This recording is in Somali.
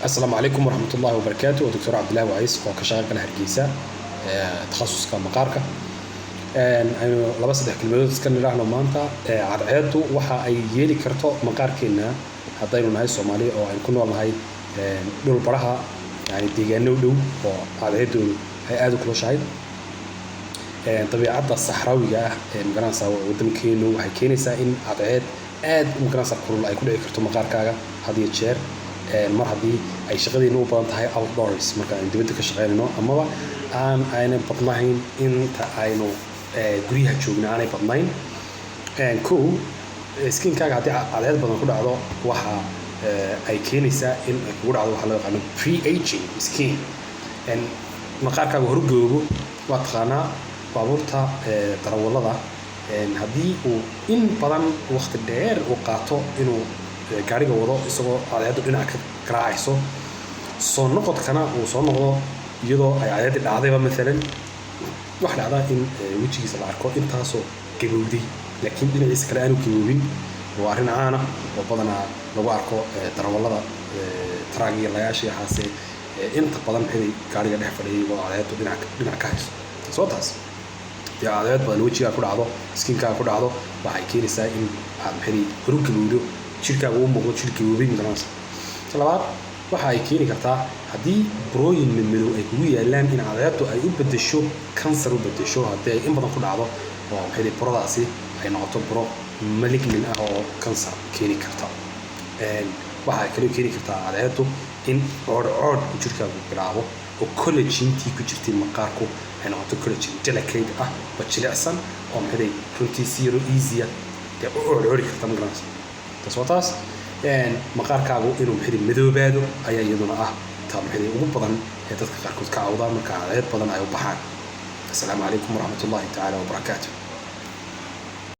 السلام عليكم ورحمة الله وبركاته. دكتور عبد الله وعيس oo ka shaqeeya hargeysa takhasuska maqaarka aynu laba saddex kelmadood iska niraahno maanta cadceedu waxa ay yeeli karto maqaarkeena haddaynu nahay Soomaali oo aan ku noolnahay dhul baraha yani deegaano dhow oo cadceedu ay aad u kulushahay dabiicadda saxrawiga ah magaranaysa waddankeenu waxay keenaysaa in cadceed aad u magaranaysa kulul ay ku dhici karto maqaarkaaga had iyo jeer mar haddii ay shaqadeenu u badan tahay outdoors marka aan dibadda ka shaqeynayno amaba aanay badnayn inta aynu guryaha joogno aanay badnayn skinkaaga haddii cadceed badan ku dhacdo waxa ay keenaysaa in ay kugu dhacdo waxa loo yaqaano pre-aging skin maqaarkaaga horgoogo waa taqaanaa baabuurta darawallada haddii uu in badan waqti dheer u qaato inuu gaariga wado isagoo cadceedu dhinac ka garaacayso soo noqodkana uu soo noqdo iyadoo ay cadceedi dhacdayba maalan wax dhacda in wejigiisa la arko intaasoo gabowday laakiin dhinaciisa kale aanu gaboobin waa arrin caana oo badanaa lagu arko darawallada taraagiga layaashii haase inta badan xilay gaariga dhex fadhiyay oo cadceedu dhinac ka hayso soo taas dee cadceed badan wejigaa ku dhacdo skinkaaga ku dhacdo waxay keenaysaa in aad xilay horu gabowdo jirkaaga uu muuqdo jir gaboobay magaranaysa labaad waxa ay keeni kartaa haddii burooyin madow ay kugu yaalaan in cadceedu ay u beddesho kansar u beddesho haddii ay in badan ku dhacdo oo xilli buradaasi ay noqoto buro malignant ah oo kansar keeni karta waxa ay kale keeni kartaa cadceedu in coodh jirkaagu bilaabo oo collagentii ku jirtay maqaarku ay noqoto collagen delicate ah oo jilicsan oo maxay runtii si yaro easy dee u coodhi karta magaranaysa taas maqaarkaagu inuu xiri madoobaado ayaa iyaduna ah taabxiri ugu badan ee dadka qaarkood ka cawdaan marka cadceed badan ay u baxaan. Assalaamu calaykum waraxmatullaahi tacaala wabarakaatuh.